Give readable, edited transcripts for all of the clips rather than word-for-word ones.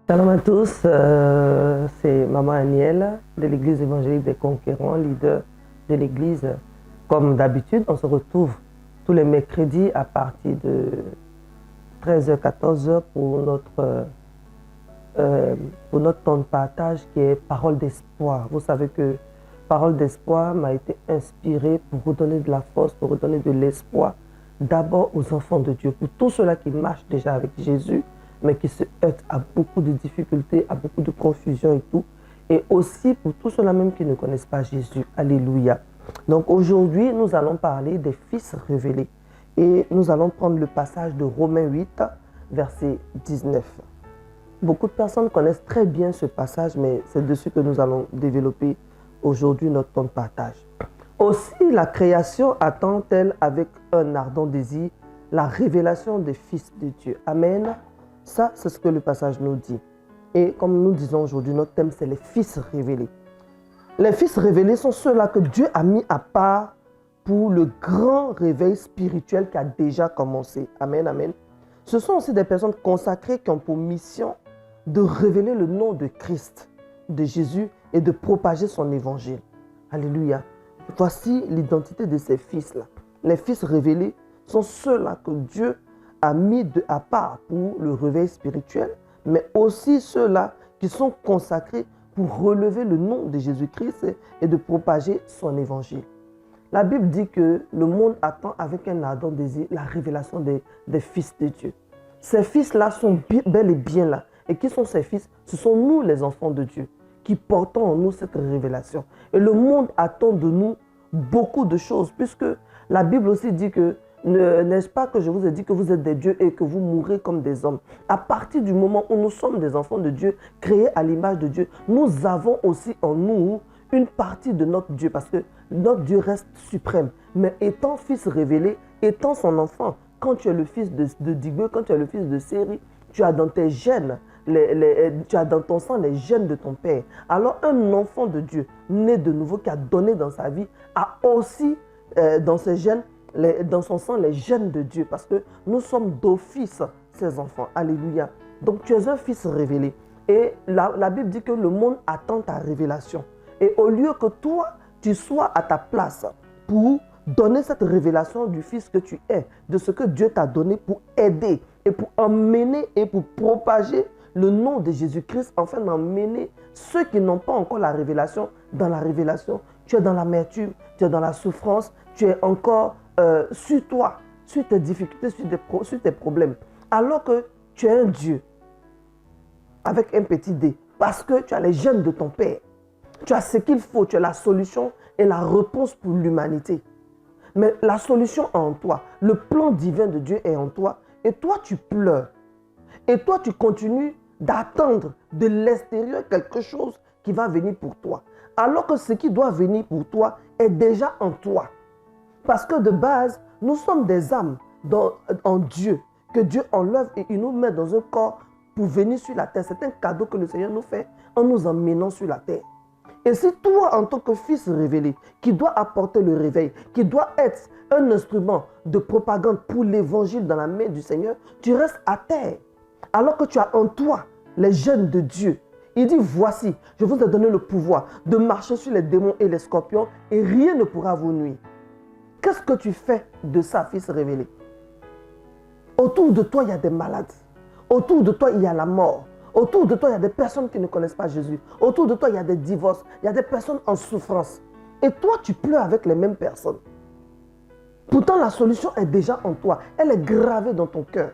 Shalom à tous, c'est Maman Aniel de l'Église évangélique des Conquérants, leader de l'Église. Comme d'habitude, on se retrouve tous les mercredis à partir de 13h-14h pour notre temps de partage qui est Parole d'espoir. Vous savez que Parole d'espoir m'a été inspirée pour redonner de la force, pour redonner de l'espoir d'abord aux enfants de Dieu, pour tous ceux-là qui marchent déjà avec Jésus, mais qui se heurtent à beaucoup de difficultés, à beaucoup de confusion et tout. Et aussi pour tous ceux-là même qui ne connaissent pas Jésus. Alléluia. Donc aujourd'hui, nous allons parler des fils révélés. Et nous allons prendre le passage de Romains 8, verset 19. Beaucoup de personnes connaissent très bien ce passage, mais c'est dessus que nous allons développer aujourd'hui notre temps de partage. Aussi, la création attend-elle avec un ardent désir la révélation des fils de Dieu. Amen. Ça, c'est ce que le passage nous dit. Et comme nous disons aujourd'hui, notre thème, c'est les fils révélés. Les fils révélés sont ceux-là que Dieu a mis à part pour le grand réveil spirituel qui a déjà commencé. Amen, amen. Ce sont aussi des personnes consacrées qui ont pour mission de révéler le nom de Christ, de Jésus, et de propager son évangile. Alléluia. Voici l'identité de ces fils-là. Les fils révélés sont ceux-là que Dieu a mis à part pour le réveil spirituel, mais aussi ceux-là qui sont consacrés pour relever le nom de Jésus-Christ et de propager son évangile. La Bible dit que le monde attend avec un ardent désir la révélation des fils de Dieu. Ces fils-là sont bel et bien là. Et qui sont ces fils? Ce sont nous les enfants de Dieu qui portons en nous cette révélation. Et le monde attend de nous beaucoup de choses, puisque la Bible aussi dit que n'est-ce pas que je vous ai dit que vous êtes des dieux et que vous mourrez comme des hommes? À partir du moment où nous sommes des enfants de Dieu, créés à l'image de Dieu, nous avons aussi en nous une partie de notre Dieu, parce que notre Dieu reste suprême. Mais étant fils révélé, étant son enfant, quand tu es le fils de Digue, quand tu es le fils de Séri, tu as dans tes gènes, tu as dans ton sang les gènes de ton père. Alors un enfant de Dieu, né de nouveau, qui a donné dans sa vie, a aussi dans ses gènes, dans son sang, les gènes de Dieu, parce que nous sommes d'office ses enfants. Alléluia. Donc tu es un fils révélé. Et la Bible dit que le monde attend ta révélation. Et au lieu que toi, tu sois à ta place pour donner cette révélation du fils que tu es, de ce que Dieu t'a donné pour aider et pour emmener et pour propager le nom de Jésus-Christ, afin d'emmener ceux qui n'ont pas encore la révélation dans la révélation. Tu es dans l'amertume, tu es dans la souffrance, tu es encore sur toi, sur tes difficultés, sur tes problèmes. Alors que tu es un Dieu avec un petit dé, parce que tu as les gènes de ton Père. Tu as ce qu'il faut, tu as la solution et la réponse pour l'humanité. Mais la solution est en toi, le plan divin de Dieu est en toi, et toi tu pleures. Et toi tu continues d'attendre de l'extérieur quelque chose qui va venir pour toi. Alors que ce qui doit venir pour toi est déjà en toi. Parce que de base, nous sommes des âmes en Dieu, que Dieu enlève et il nous met dans un corps pour venir sur la terre. C'est un cadeau que le Seigneur nous fait en nous emmenant sur la terre. Et si toi, en tant que fils révélé, qui doit apporter le réveil, qui doit être un instrument de propagande pour l'évangile dans la main du Seigneur, tu restes à terre. Alors que tu as en toi les gènes de Dieu. Il dit, voici, je vous ai donné le pouvoir de marcher sur les démons et les scorpions et rien ne pourra vous nuire. Qu'est-ce que tu fais de ça, fils révélé? Autour de toi, il y a des malades. Autour de toi, il y a la mort. Autour de toi, il y a des personnes qui ne connaissent pas Jésus. Autour de toi, il y a des divorces. Il y a des personnes en souffrance. Et toi, tu pleures avec les mêmes personnes. Pourtant, la solution est déjà en toi. Elle est gravée dans ton cœur.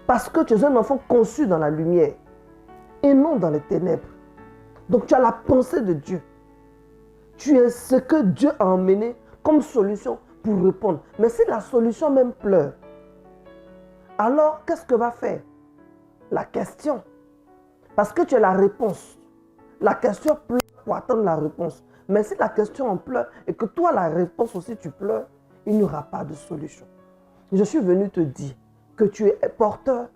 Parce que tu es un enfant conçu dans la lumière et non dans les ténèbres. Donc, tu as la pensée de Dieu. Tu es ce que Dieu a emmené comme solution pour répondre. Mais si la solution même pleure, alors qu'est-ce que va faire la question? Parce que tu as la réponse. La question pleure pour attendre la réponse. Mais si la question en pleure et que toi, la réponse aussi, tu pleures, il n'y aura pas de solution. Je suis venu te dire que tu es porteur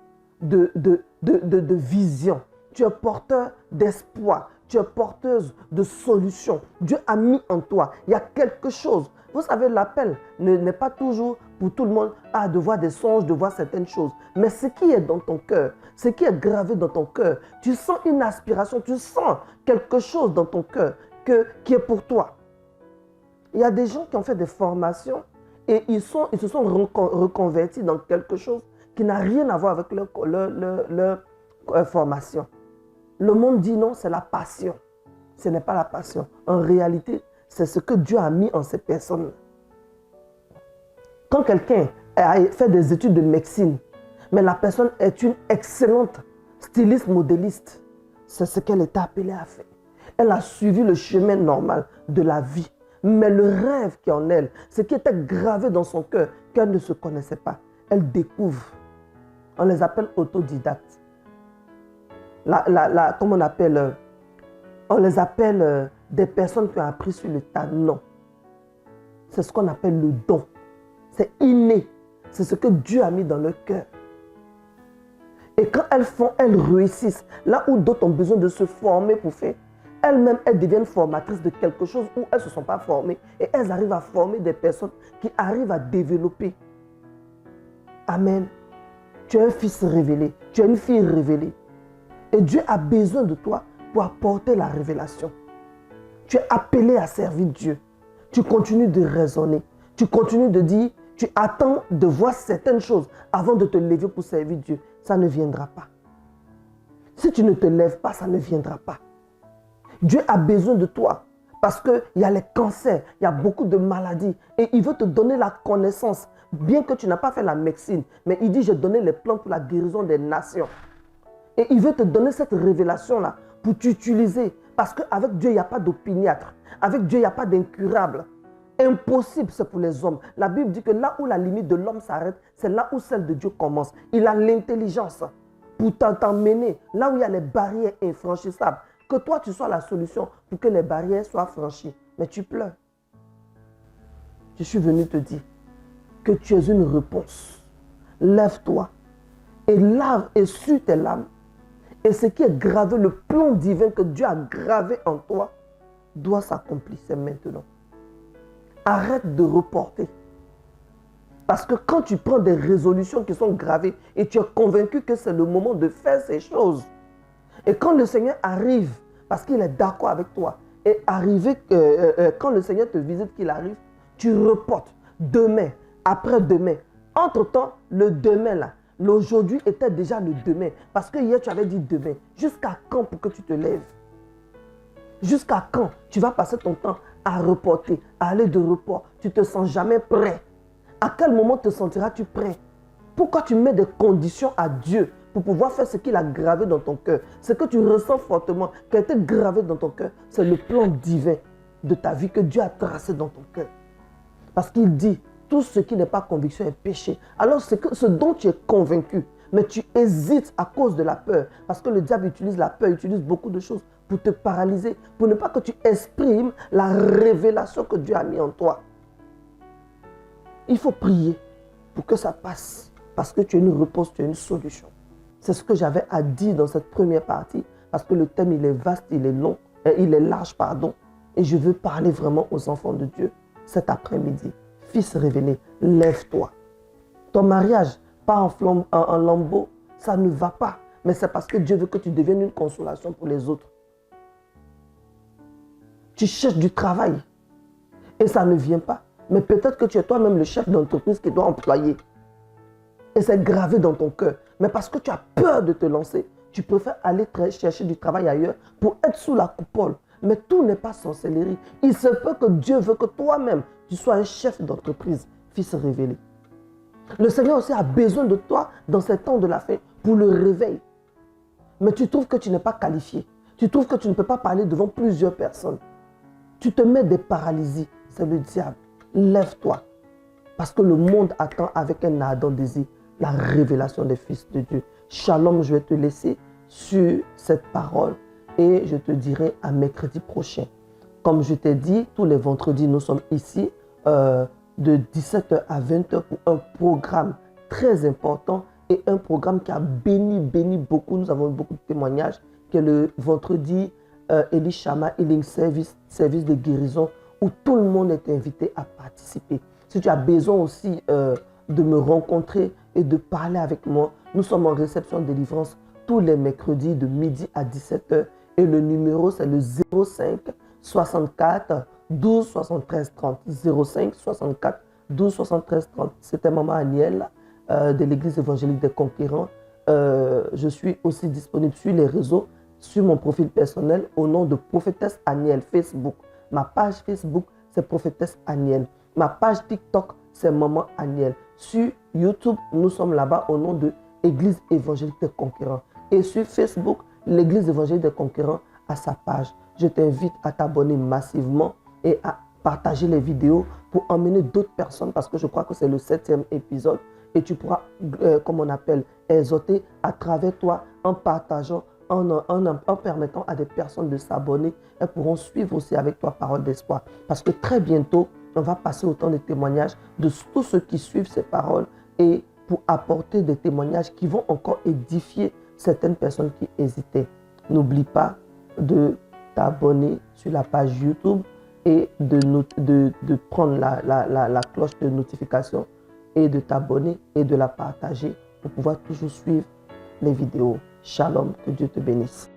de vision. Tu es porteur d'espoir. Tu es porteuse de solution. Dieu a mis en toi. Il y a quelque chose. Vous savez, l'appel n'est pas toujours pour tout le monde de voir des songes, de voir certaines choses. Mais ce qui est dans ton cœur, ce qui est gravé dans ton cœur, tu sens une aspiration, tu sens quelque chose dans ton cœur qui est pour toi. Il y a des gens qui ont fait des formations et ils se sont reconvertis dans quelque chose qui n'a rien à voir avec leur formation. Le monde dit non, c'est la passion. Ce n'est pas la passion. En réalité, c'est ce que Dieu a mis en ces personnes. Quand quelqu'un a fait des études de médecine, mais la personne est une excellente styliste modéliste, c'est ce qu'elle était appelée à faire. Elle a suivi le chemin normal de la vie. Mais le rêve qui est en elle, ce qui était gravé dans son cœur, qu'elle ne se connaissait pas, elle découvre. On les appelle autodidactes. Comment on appelle On les appelle des personnes qui ont appris sur le tas. Non. C'est ce qu'on appelle le don. C'est inné. C'est ce que Dieu a mis dans leur cœur. Et quand elles font, elles réussissent. Là où d'autres ont besoin de se former pour faire, elles-mêmes, elles deviennent formatrices de quelque chose où elles ne se sont pas formées. Et elles arrivent à former des personnes qui arrivent à développer. Amen. Tu es un fils révélé. Tu es une fille révélée. Et Dieu a besoin de toi pour apporter la révélation. Tu es appelé à servir Dieu. Tu continues de raisonner. Tu continues de dire, tu attends de voir certaines choses avant de te lever pour servir Dieu. Ça ne viendra pas. Si tu ne te lèves pas, ça ne viendra pas. Dieu a besoin de toi parce qu'il y a les cancers, il y a beaucoup de maladies et il veut te donner la connaissance. Bien que tu n'as pas fait la médecine, mais il dit, j'ai donné les plans pour la guérison des nations. Et il veut te donner cette révélation-là pour t'utiliser. Parce qu'avec Dieu, il n'y a pas d'opiniâtre. Avec Dieu, il n'y a pas d'incurable. Impossible, c'est pour les hommes. La Bible dit que là où la limite de l'homme s'arrête, c'est là où celle de Dieu commence. Il a l'intelligence pour t'emmener là où il y a les barrières infranchissables. Que toi, tu sois la solution pour que les barrières soient franchies. Mais tu pleures. Je suis venu te dire que tu es une réponse. Lève-toi et lave et essuie tes larmes. Et ce qui est gravé, le plan divin que Dieu a gravé en toi, doit s'accomplir. C'est maintenant. Arrête de reporter. Parce que quand tu prends des résolutions qui sont gravées et tu es convaincu que c'est le moment de faire ces choses, et quand le Seigneur arrive, parce qu'il est d'accord avec toi, et quand le Seigneur te visite, qu'il arrive, tu reportes demain, après-demain. Entre-temps, le demain là, l'aujourd'hui était déjà le demain. Parce que hier, tu avais dit demain. Jusqu'à quand pour que tu te lèves? Jusqu'à quand tu vas passer ton temps à reporter, à aller de report? Tu ne te sens jamais prêt. À quel moment te sentiras-tu prêt? Pourquoi tu mets des conditions à Dieu pour pouvoir faire ce qu'il a gravé dans ton cœur? Ce que tu ressens fortement, qui a été gravé dans ton cœur, c'est le plan divin de ta vie que Dieu a tracé dans ton cœur. Parce qu'il dit, tout ce qui n'est pas conviction est péché. Alors ce dont tu es convaincu, mais tu hésites à cause de la peur. Parce que le diable utilise la peur, utilise beaucoup de choses pour te paralyser, pour ne pas que tu exprimes la révélation que Dieu a mis en toi. Il faut prier pour que ça passe. Parce que tu as une réponse, tu as une solution. C'est ce que j'avais à dire dans cette première partie. Parce que le thème, il est vaste, il est long, il est large, pardon. Et je veux parler vraiment aux enfants de Dieu cet après-midi. Fils révélé, lève-toi. Ton mariage, pas en lambeaux, ça ne va pas. Mais c'est parce que Dieu veut que tu deviennes une consolation pour les autres. Tu cherches du travail et ça ne vient pas. Mais peut-être que tu es toi-même le chef d'entreprise qui doit employer. Et c'est gravé dans ton cœur. Mais parce que tu as peur de te lancer, tu préfères aller chercher du travail ailleurs pour être sous la coupole. Mais tout n'est pas sorcellerie. Il se peut que Dieu veut que toi-même, tu sois un chef d'entreprise, fils révélé. Le Seigneur aussi a besoin de toi dans ces temps de la fin pour le réveil. Mais tu trouves que tu n'es pas qualifié. Tu trouves que tu ne peux pas parler devant plusieurs personnes. Tu te mets des paralysies. C'est le diable. Lève-toi. Parce que le monde attend avec un ardent désir la révélation des fils de Dieu. Shalom, je vais te laisser sur cette parole et je te dirai à mercredi prochain. Comme je t'ai dit, tous les vendredis, nous sommes ici de 17h à 20h pour un programme très important et un programme qui a béni beaucoup. Nous avons eu beaucoup de témoignages, qui est le vendredi Elishama Healing Service de guérison, où tout le monde est invité à participer. Si tu as besoin aussi de me rencontrer et de parler avec moi. Nous sommes en réception de délivrance tous les mercredis de midi à 17h. Et le numéro, c'est le 05 64 12 73 30. 05 64 12 73 30. C'était Maman Aniel de l'Église évangélique des Conquérants. Je suis aussi disponible sur les réseaux, sur mon profil personnel au nom de Prophétesse Aniel Facebook. Ma page Facebook, c'est Prophétesse Aniel. Ma page TikTok, c'est Maman Aniel. Sur YouTube, nous sommes là-bas au nom de Église évangélique des Conquérants. Et sur Facebook, l'Église évangélique des Conquérants a sa page. Je t'invite à t'abonner massivement et à partager les vidéos pour emmener d'autres personnes parce que je crois que c'est le 7e épisode et tu pourras, comme on appelle, exhorter à travers toi en partageant, en permettant à des personnes de s'abonner. Elles pourront suivre aussi avec toi Parole d'Espoir. Parce que très bientôt, on va passer au temps de témoignages de tous ceux qui suivent ces paroles et pour apporter des témoignages qui vont encore édifier certaines personnes qui hésitaient. N'oublie pas de t'abonner sur la page YouTube et de prendre la cloche de notification et de t'abonner et de la partager pour pouvoir toujours suivre les vidéos. Shalom, que Dieu te bénisse.